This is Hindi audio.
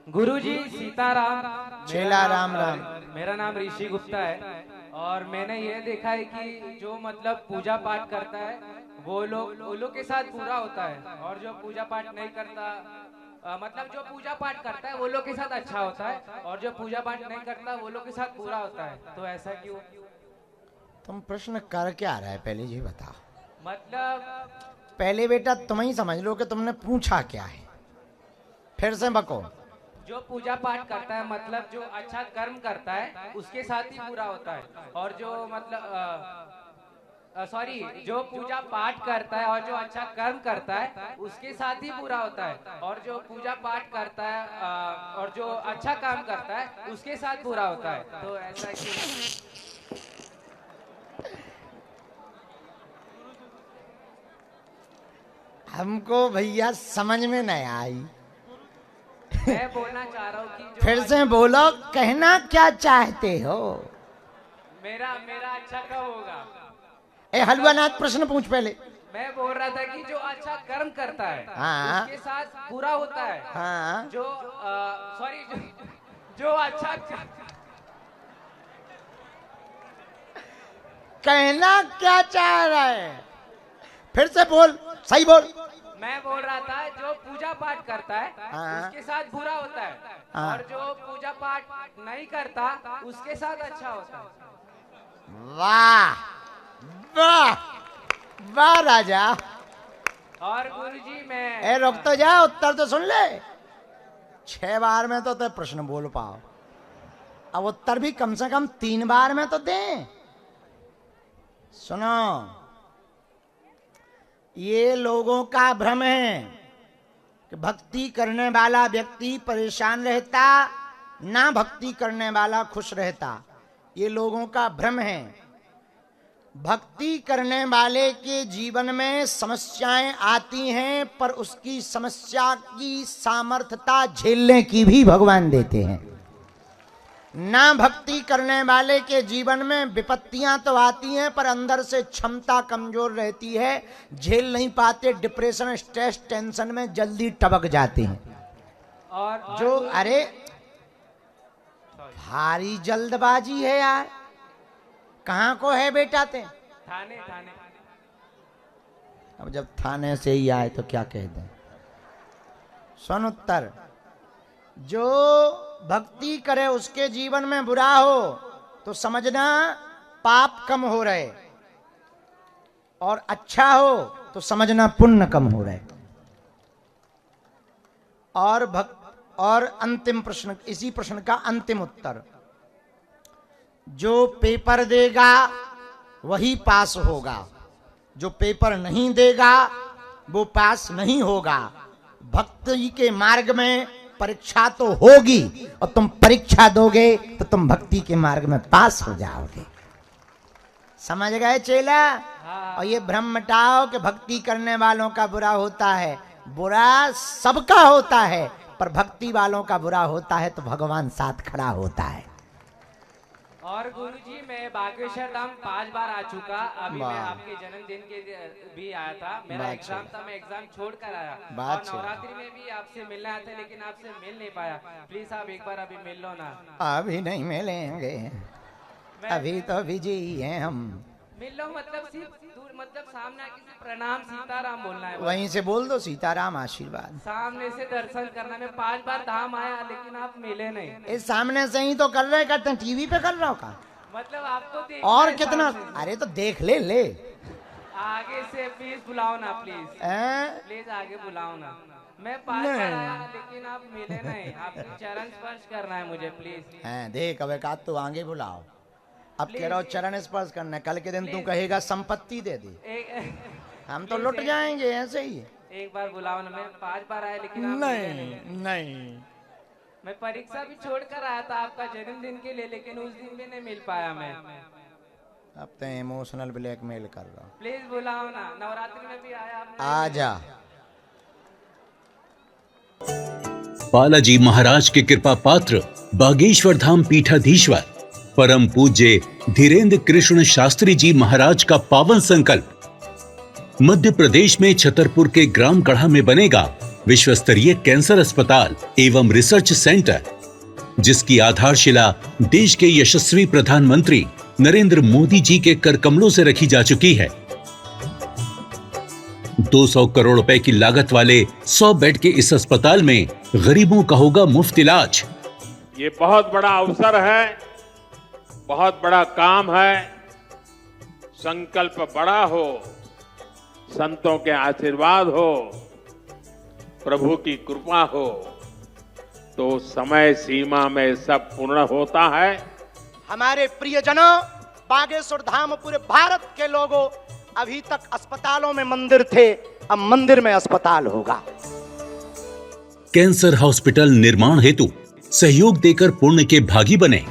गुरुजी सीताराम। चेला राम राम। मेरा नाम ऋषि गुप्ता है और मैंने ये देखा है कि जो मतलब पूजा पाठ करता है वो लोग के साथ पूरा होता है और जो पूजा पाठ नहीं करता मतलब जो पूजा पाठ करता है वो लोग के साथ अच्छा होता है और जो पूजा पाठ नहीं करता वो लोग के साथ पूरा होता है। तो ऐसा क्यों? तुम प्रश्न कर क्या रहा है पहले ये बता। मतलब पहले बेटा तुम ही समझ लो कि तुमने पूछा क्या है, फिर से बको। जो पूजा पाठ करता है मतलब जो अच्छा कर्म करता है उसके साथ ही पूरा होता है और जो मतलब सॉरी जो पूजा पाठ करता है और जो अच्छा कर्म करता है उसके साथ ही पूरा होता है और जो पूजा पाठ करता है और जो अच्छा काम करता है उसके साथ पूरा होता है। तो ऐसा क्यों? हमको भैया समझ में नहीं आई। मैं बोलना चाह रहा हूँ कि जो फिर से बोलो, कहना क्या चाहते हो? मेरा मेरा अच्छा कब होगा? ए हलवानाथ प्रश्न पूछ पहले। मैं बोल रहा था कि जो अच्छा कर्म करता है हाँ। उसके साथ पूरा होता है। हाँ। जो सॉरी जो अच्छा कहना क्या चाह रहा है? फिर से बोल, सही बोल। मैं बोल रहा था जो पूजा पाठ करता है हाँ। उसके साथ बुरा होता है हाँ। और जो पूजा पाठ नहीं करता उसके साथ अच्छा होता है। वाह वाह वाह राजा। और गुरुजी मैं ए रुक तो जा, उत्तर तो सुन ले। 6 बार में तो ते प्रश्न बोल पाओ, अब उत्तर भी कम से कम 3 बार में तो दे। सुनो, ये लोगों का भ्रम है कि भक्ति करने वाला व्यक्ति परेशान रहता, ना भक्ति करने वाला खुश रहता। ये लोगों का भ्रम है। भक्ति करने वाले के जीवन में समस्याएं आती हैं पर उसकी समस्या की सामर्थ्यता झेलने की भी भगवान देते हैं। ना भक्ति करने वाले के जीवन में विपत्तियां तो आती हैं पर अंदर से क्षमता कमजोर रहती है, झेल नहीं पाते, डिप्रेशन, स्ट्रेस, टेंशन में जल्दी टपक जाते हैं। और जो अरे भारी जल्दबाजी है यार। कहाँ को है बेटा ते? थाने थाने। अब जब थाने से ही आए तो क्या कह दें। सुन उत्तर, जो भक्ति करे उसके जीवन में बुरा हो तो समझना पाप कम हो रहे, और अच्छा हो तो समझना पुण्य कम हो रहे। और अंतिम प्रश्न, इसी प्रश्न का अंतिम उत्तर, जो पेपर देगा वही पास होगा, जो पेपर नहीं देगा वो पास नहीं होगा। भक्ति के मार्ग में परीक्षा तो होगी और तुम परीक्षा दोगे तो तुम भक्ति के मार्ग में पास हो जाओगे। समझ गए चेला? और ये भ्रम मिटाओ कि भक्ति करने वालों का बुरा होता है। बुरा सबका होता है पर भक्ति वालों का बुरा होता है तो भगवान साथ खड़ा होता है। और गुरुजी मैं बागेश्वर धाम 5 बार आ चुका। अभी मैं आपके जन्मदिन के भी आया था। मेरा एग्जाम था, मैं एग्जाम छोड़ कर आया और नवरात्रि में भी आपसे मिलने आया था लेकिन आपसे मिल नहीं पाया। प्लीज आप एक बार अभी मिल लो ना। अभी नहीं मिलेंगे, अभी तो बिजी हैं हम। मिल लो मतलब सिर्फ दूर, मतलब सामने आके प्रणाम सीताराम बोलना है। वहीं से बोल दो सीताराम आशीर्वाद। सामने से दर्शन करना। मैं 5 बार धाम आया लेकिन आप मिले नहीं। इस सामने से ही तो कर रहे, करते हैं टीवी पे कर रहा का मतलब आपको देख और कितना। अरे तो देख ले आगे से प्लीज बुलाओ ना, प्लीज प्लीज आगे बुलाओ ना। मैं 5 बार आया लेकिन आप मिले नहीं। आपके चरण स्पर्श करना है मुझे प्लीज। देख अब एक आध तो आगे बुलाओ। अब कह रहा हो चरण स्पर्श करना है, कल के दिन तू कहेगा संपत्ति दे दी, हम तो लुट जाएंगे ऐसे ही। एक बार बुलाओ ना। मैं 5 बार आया लेकिन आप नहीं। मैं परीक्षा भी छोड़ कर आया था आपका जन्मदिन के लिए लेकिन उस दिन भी नहीं मिल पाया मैं। अब तो इमोशनल ब्लैकमेल कर रहा हूँ। प्लीज बुलाओ ना। नवरात्रि में भी आया आप। आजा। बालाजी महाराज के कृपा पात्र बागेश्वर धाम पीठाधीश्वर परम पूज्य धीरेन्द्र कृष्ण शास्त्री जी महाराज का पावन संकल्प मध्य प्रदेश में छतरपुर के ग्राम गढ़ा में बनेगा विश्व स्तरीय कैंसर अस्पताल एवं रिसर्च सेंटर, जिसकी आधारशिला देश के यशस्वी प्रधानमंत्री नरेंद्र मोदी जी के कर कमलों से रखी जा चुकी है। 200 करोड़ रुपए की लागत वाले 100 बेड के इस अस्पताल में गरीबों का होगा मुफ्त इलाज। ये बहुत बड़ा अवसर है, बहुत बड़ा काम है। संकल्प बड़ा हो, संतों के आशीर्वाद हो, प्रभु की कृपा हो, तो समय सीमा में सब पूर्ण होता है। हमारे प्रियजनों, बागेश्वर धाम पूरे भारत के लोगों, अभी तक अस्पतालों में मंदिर थे, अब मंदिर में अस्पताल होगा। कैंसर हॉस्पिटल निर्माण हेतु सहयोग देकर पुण्य के भागी बने।